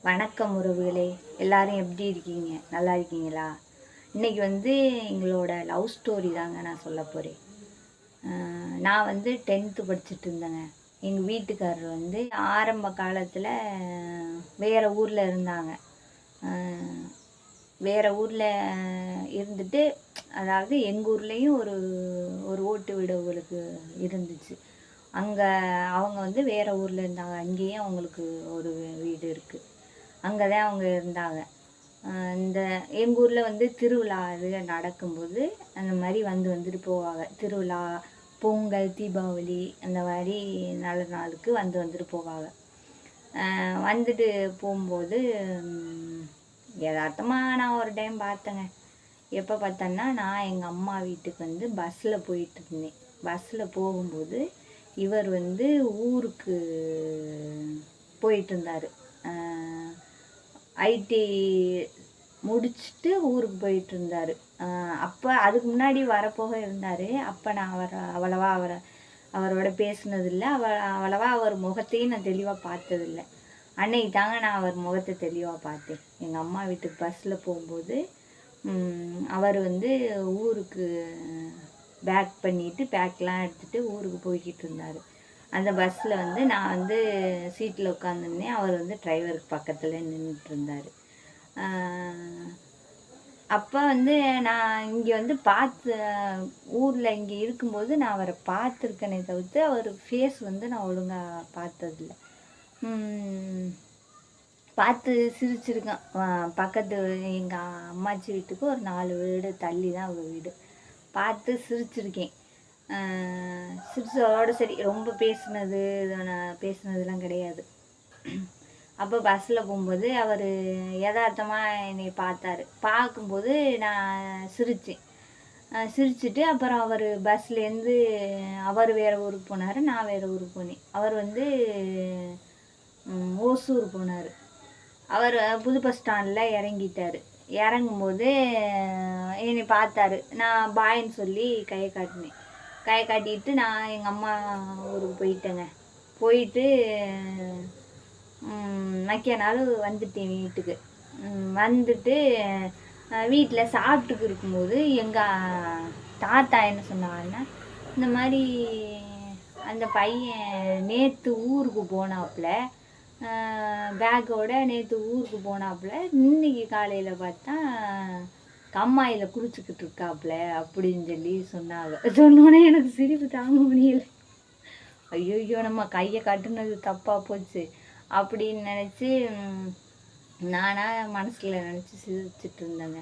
வணக்கம் உறவுகளே, எல்லாரும் எப்படி இருக்கீங்க? நல்லா இருக்கீங்களா? இன்னைக்கு வந்து எங்களோட லவ் ஸ்டோரி தாங்க நான் சொல்ல போகிறேன். நான் வந்து 10th படிச்சுட்டு இருந்தேங்க. எங்கள் வீட்டுக்காரர் வந்து ஆரம்ப காலத்தில் வேறு ஊரில் இருந்தாங்க. வேறு ஊரில் இருந்துட்டு, அதாவது எங்கள் ஊர்லேயும் ஒரு ஒரு ஓட்டு வீடு அவங்களுக்கு இருந்துச்சு. அங்கே அவங்க வந்து வேறு ஊரில் இருந்தாங்க. அங்கேயும் அவங்களுக்கு ஒரு வீடு இருக்குது. அங்கே தான் அவங்க இருந்தாங்க. இந்த எங்கள் ஊரில் வந்து திருவிழா இது நடக்கும்போது அந்த மாதிரி வந்துட்டு போவாங்க. திருவிழா, பொங்கல், தீபாவளி அந்த மாதிரி நல்ல நாளுக்கு வந்துட்டு போவாங்க. வந்துட்டு போகும்போது யதார்த்தமாக நான் ஒரு டைம் பார்த்தேங்க. எப்போ பார்த்தேன்னா, நான் எங்கள் அம்மா வீட்டுக்கு வந்து பஸ்ஸில் போயிட்டுருந்தேன். பஸ்ஸில் போகும்போது இவர் வந்து ஊருக்கு போயிட்டுருந்தார். ஐடி முடிச்சுட்டு ஊருக்கு போயிட்டுருந்தார். அப்போ அதுக்கு முன்னாடி வரப்போக இருந்தார். அப்போ நான் அவ்வளவா அவரோட பேசுனதில்லை. அவ்வளவா அவர் முகத்தையும் நான் தெளிவாக பார்த்ததில்லை. அன்னைக்கு தாங்க நான் அவர் முகத்தை தெளிவாக பார்த்தேன். எங்கள் அம்மா வீட்டுக்கு பஸ்ஸில் போகும்போது அவர் வந்து ஊருக்கு பேக் பண்ணிவிட்டு பேக்லாம் எடுத்துகிட்டு ஊருக்கு போய்கிட்டு இருந்தார். அந்த பஸ்ஸில் வந்து நான் வந்து சீட்டில் உட்காந்துருந்தேன். அவர் வந்து டிரைவருக்கு பக்கத்தில் நின்றுட்டு இருந்தார். அப்போ வந்து நான் இங்கே வந்து ஊரில் இங்கே இருக்கும்போது நான் அவரை பார்த்துருக்கேனே தவிர்த்து அவர் ஃபேஸ் வந்து நான் ஒழுங்காக பார்த்ததில்ல. பார்த்து சிரிச்சிருக்கேன். பக்கத்து எங்கள் அம்மாச்சி வீட்டுக்கு ஒரு 4 வீடு தள்ளி தான் அவங்க வீடு. பார்த்து சிரிச்சிருக்கேன். சிரிச்சதோடு சரி, ரொம்ப பேசுனதுலாம் கிடையாது. அப்போ பஸ்ஸில் போகும்போது அவர் யதார்த்தமாக என்னை பார்த்தாரு. பார்க்கும்போது நான் சிரித்தேன். சிரிச்சுட்டு அப்புறம் அவர் பஸ்லேருந்து அவர் வேறு ஊருக்கு போனார், நான் வேறு ஊருக்கு போனேன். அவர் வந்து ஓசூர் போனார். அவர் புது பஸ் ஸ்டாண்டில் இறங்கிட்டார். இறங்கும்போது என்னை பார்த்தாரு. நான் பாயின்னு சொல்லி கையை காட்டினேன். கையை காட்டிட்டு நான் எங்கள் அம்மா ஊருக்கு போயிட்டேங்க. போயிட்டு மக்கிய நாள் வந்துட்டேன் வீட்டுக்கு. வந்துட்டு வீட்டில் சாப்பிட்டுக்கு இருக்கும்போது எங்கள் தாத்தா என்ன சொன்னாங்கன்னா, இந்த மாதிரி அந்த பையன் நேற்று ஊருக்கு போனாப்புல, பேக்கோட நேற்று ஊருக்கு போனாப்புல, இன்னைக்கு காலையில் பார்த்தா கம்மாயில் குடிச்சிக்கிட்டு இருக்காப்புல அப்படின்னு சொல்லி சொன்னாங்க. சொன்னோன்னே எனக்கு சிரிப்பு தாங்க முடியல. ஐயோ, நம்ம கையை கட்டுனது தப்பாக போச்சு அப்படின்னு நினச்சி நானாக மனசில் நினச்சி சிரிச்சிட்டு இருந்தேங்க.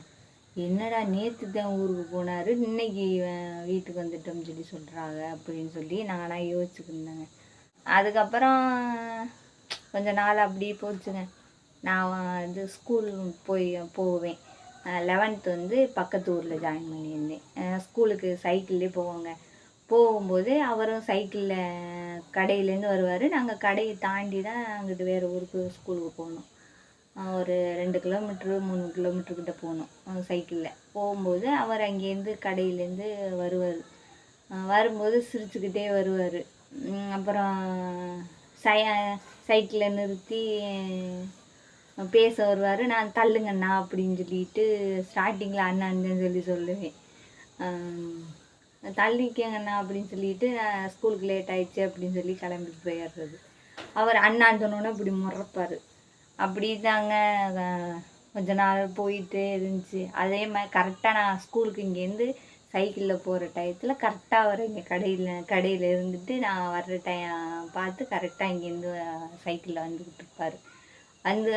என்னடா நேற்று தான் ஊருக்கு போனார், இன்னைக்கு வீட்டுக்கு வந்துட்டோம்னு சொல்லி சொல்கிறாங்க அப்படின்னு சொல்லி நானாக யோசிச்சுக்கிருந்தேங்க. அதுக்கப்புறம் கொஞ்ச நாள் அப்படி போச்சுங்க. நான் வந்து ஸ்கூல் போவேன். 11th வந்து பக்கத்து ஊரில் ஜாயின் பண்ணியிருந்தேன். ஸ்கூலுக்கு சைக்கிள்லேயே போவோங்க. போகும்போது அவரும் சைக்கிளில் கடையிலேருந்து வருவார். நாங்கள் கடையை தாண்டி தான் அங்கிட்டு வேறு ஊருக்கு ஸ்கூலுக்கு போகணும். ஒரு 2 கிலோமீட்ரு 3 கிலோமீட்டர்கிட்ட போகணும் சைக்கிளில். போகும்போது அவர் அங்கேருந்து கடையிலேருந்து வருவார். வரும்போது சிரிச்சுக்கிட்டே வருவார். அப்புறம் சைக்கிளை நிறுத்தி பேச வருவார். நான் தள்ளுங்கண்ணா அப்படின்னு சொல்லிட்டு ஸ்டார்டிங்கில் அண்ணான்னு சொல்லி சொல்லுவேன். தள்ளிக்கங்கண்ணா அப்படின்னு சொல்லிட்டு நான் ஸ்கூலுக்கு லேட் ஆயிடுச்சு அப்படின்னு சொல்லி கிளம்பிட்டு போயிடுறது. அவர் அண்ணான்னு சொன்னோன்னே இப்படி முறைப்பார். அப்படி தாங்க கொஞ்ச நாள் போயிட்டே இருந்துச்சு. அதே மாதிரி கரெக்டாக நான் ஸ்கூலுக்கு இங்கேருந்து சைக்கிளில் போகிற டயத்தில் கரெக்டாக அவர் இங்கே கடையில் இருந்துட்டு நான் வர்ற டைம் பார்த்து கரெக்டாக இங்கேருந்து சைக்கிளில் வந்துக்கிட்டு இருப்பார். வந்து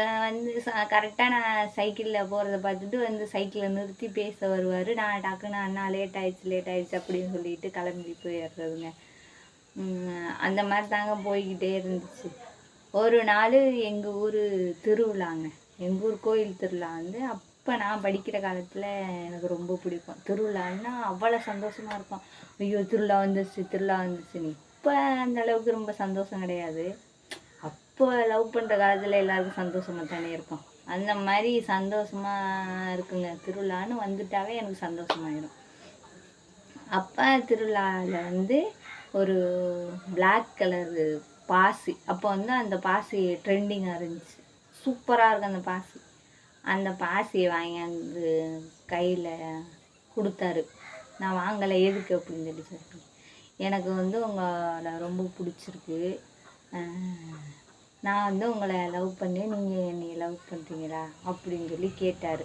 கரெக்டாக நான் சைக்கிளில் போகிறத பார்த்துட்டு வந்து சைக்கிளை நிறுத்தி பேச வருவார். நான் டக்குன்னு அண்ணா லேட் ஆயிடுச்சு அப்படின்னு சொல்லிட்டு கிளம்பி போயிடுறதுங்க. அந்த மாதிரி தாங்க போய்கிட்டே இருந்துச்சு. ஒரு நாள் எங்கள் ஊர் திருவிழாங்க. எங்கள் ஊர் கோயில் திருவிழா வந்து அப்போ நான் படிக்கிற காலத்தில் எனக்கு ரொம்ப பிடிக்கும். திருவிழான்னா அவ்வளோ சந்தோஷமாக இருக்கும். ஐயோ, திருவிழா வந்துருச்சுன்னு. இப்போ அந்த அளவுக்கு ரொம்ப சந்தோஷம் கிடையாது. அப்போ லவ் பண்ணுற காலத்தில் எல்லாருக்கும் சந்தோஷமாக தானே இருக்கும். அந்த மாதிரி சந்தோஷமாக இருக்குங்க. திருவிழான்னு வந்துட்டாவே எனக்கு சந்தோஷமாயிடும். அப்போ திருவிழாவில் வந்து ஒரு பிளாக் கலரு பாசி, அப்போ வந்து அந்த பாசி ட்ரெண்டிங்காக இருந்துச்சு. சூப்பராக இருக்கும் அந்த பாசி. அந்த பாசியை வாங்கியாந்து கையில் கொடுத்தாரு. நான் வாங்கலை, எதுக்கு அப்படின்னு சொல்லிட்டு, எனக்கு வந்து உங்களை ரொம்ப பிடிச்சிருக்கு, நான் வந்து உங்களை லவ் பண்ணேன், நீங்கள் என்னை லவ் பண்ணுறீங்களா அப்படின்னு சொல்லி கேட்டார்.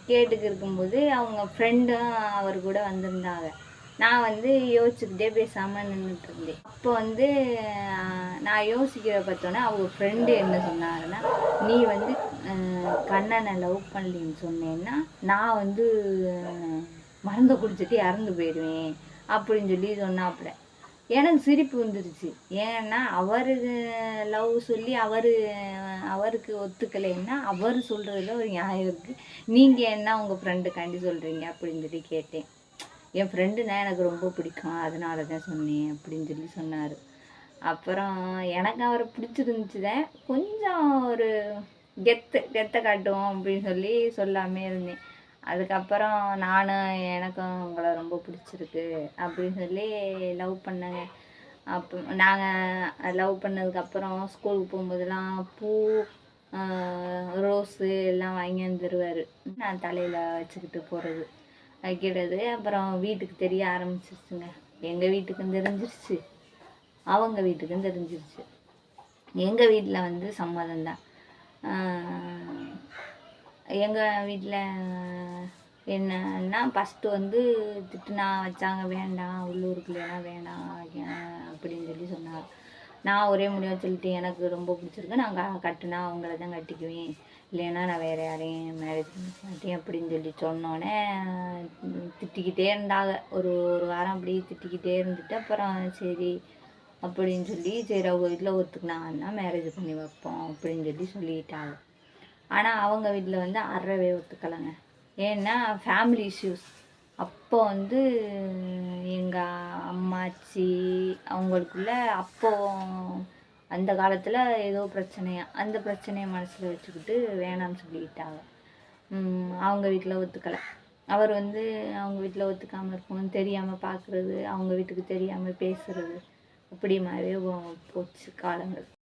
கேட்டுக்கு இருக்கும்போது அவங்க ஃப்ரெண்டும் அவர் கூட வந்திருந்தாங்க. நான் வந்து யோசிச்சுக்கிட்டே பேசாமல் நின்றுட்டு இருந்தேன். அப்போ வந்து நான் யோசிக்கிற பார்த்தோன்னே அவங்க ஃப்ரெண்டு என்ன சொன்னாருன்னா, நீ வந்து கண்ணனை லவ் பண்ணலின்னு சொன்னேன்னா நான் வந்து மருந்தை குடிச்சிட்டு இறந்து போயிடுவேன் அப்படின்னு சொல்லி சொன்னாப்புல. எனக்கு சிரிப்பு வந்துருச்சு. ஏன்னா அவர் லவ் சொல்லி அவருக்கு ஒத்துக்கலைன்னா அவர் சொல்கிறதுல ஒரு நியாயம் இருக்குது. நீங்கள் என்ன உங்கள் ஃப்ரெண்டுக்காண்டி சொல்கிறீங்க அப்படின்னு சொல்லி கேட்டேன். என் ஃப்ரெண்டுனா எனக்கு ரொம்ப பிடிக்கும், அதனால தான் சொன்னேன் அப்படின்னு சொல்லி சொன்னார். அப்புறம் எனக்கு அவரை பிடிச்சிருந்துச்சு தான், கொஞ்சம் ஒரு கெத்தை காட்டுவோம் அப்படின்னு சொல்லி சொல்லாமே இருந்தேன். அதுக்கப்புறம் எனக்கும் உங்களை ரொம்ப பிடிச்சிருக்கு அப்படின்னு சொல்லி லவ் பண்ணேங்க. அப்போ நாங்கள் லவ் பண்ணதுக்கப்புறம் ஸ்கூலுக்கு போகும்போதெல்லாம் பூ, ரோஸு எல்லாம் வாங்கி வந்துடுவார். நான் தலையில் வச்சுக்கிட்டு போகிறது வைக்கிறது. அப்புறம் வீட்டுக்கு தெரிய ஆரம்பிச்சிருச்சுங்க. எங்கள் வீட்டுக்கும் தெரிஞ்சிருச்சு, அவங்க வீட்டுக்கும் தெரிஞ்சிருச்சு. எங்கள் வீட்டில் வந்து சம்மதம் தான். எங்கள் வீட்டில் என்னன்னா ஃபஸ்ட்டு வந்து திட்டுனா வச்சாங்க, வேண்டாம் உள்ளூருக்கு இல்லைன்னா வேண்டாம் அப்படின்னு சொல்லி சொன்னார். நான் ஒரே முடிவாக சொல்லிட்டேன், எனக்கு ரொம்ப பிடிச்சிருக்கு, நான் கட்டுனா அவங்கள தான் கட்டிக்குவேன், இல்லைன்னா நான் வேறு யாரையும் மேரேஜ் பண்ணிக்க மாட்டேன் அப்படின்னு சொல்லி சொன்னோன்னே திட்டிக்கிட்டே இருந்தாங்க. ஒரு வாரம் அப்படியே திட்டிக்கிட்டே இருந்துட்டு அப்புறம் சரி அப்படின்னு சொல்லி, சரி அவங்க வீட்டில் ஒத்துக்கினாங்கன்னா மேரேஜ் பண்ணி வைப்போம் அப்படின்னு சொல்லி சொல்லிட்டாங்க. ஆனால் அவங்க வீட்டில் வந்து அறவே ஒத்துக்கலைங்க. ஏன்னா ஃபேமிலி இஷ்யூஸ். அப்போ வந்து எங்கள் அம்மாச்சி அவங்களுக்குள்ள அப்போ அந்த காலத்தில் ஏதோ பிரச்சனையாக, அந்த பிரச்சனையை மனசில் வச்சுக்கிட்டு வேணாம்னு சொல்லிக்கிட்டாங்க. அவங்க வீட்டில் ஒத்துக்கலை. அவர் வந்து அவங்க வீட்டில் ஒத்துக்காமல் இருக்கணும்னு தெரியாமல் பார்க்குறது, அவங்க வீட்டுக்கு தெரியாமல் பேசுகிறது, இப்படி மாதிரியே போச்சு காலங்கள்.